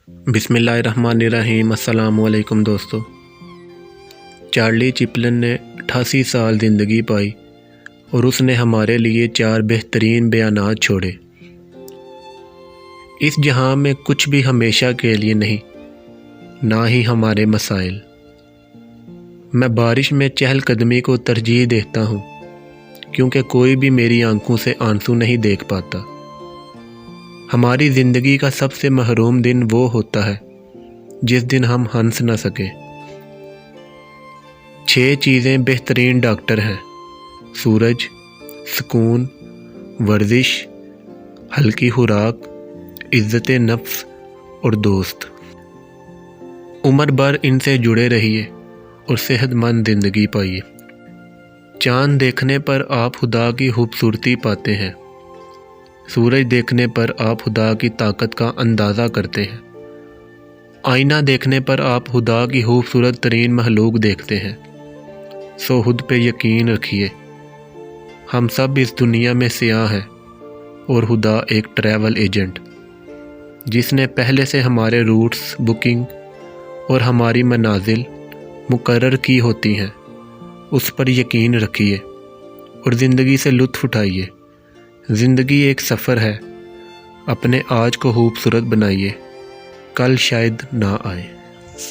बिस्मिल्लाहिर्रहमानिर्रहीम। अस्सलाम वालेकुम दोस्तों। चार्ली चिपलिन ने 88 साल ज़िंदगी पाई और उसने हमारे लिए 4 बेहतरीन बयानात छोड़े। इस जहां में कुछ भी हमेशा के लिए नहीं, ना ही हमारे मसाइल। मैं बारिश में चहलकदमी को तरजीह देता हूँ, क्योंकि कोई भी मेरी आंखों से आंसू नहीं देख पाता। हमारी ज़िंदगी का सबसे महरूम दिन वो होता है जिस दिन हम हंस न सकें। 6 चीज़ें बेहतरीन डॉक्टर हैं: सूरज, सुकून, वर्जिश, हल्की खुराक, इज़्ज़त नफ्स और दोस्त। उम्र भर इनसे जुड़े रहिए और सेहतमंद ज़िंदगी पाइए। चाँद देखने पर आप खुदा की खूबसूरती पाते हैं। सूरज देखने पर आप खुदा की ताकत का अंदाज़ा करते हैं। आईना देखने पर आप खुदा की खूबसूरत तरीन महलूक देखते हैं। सो खुद पे यकीन रखिए। हम सब इस दुनिया में सियाह हैं और खुदा एक ट्रैवल एजेंट, जिसने पहले से हमारे रूट्स, बुकिंग और हमारी मनाजिल मुकर्रर की होती हैं, उस पर यकीन रखिए और ज़िंदगी से लुत्फ़ उठाइए। ज़िंदगी एक सफ़र है। अपने आज को खूबसूरत बनाइए, कल शायद ना आए।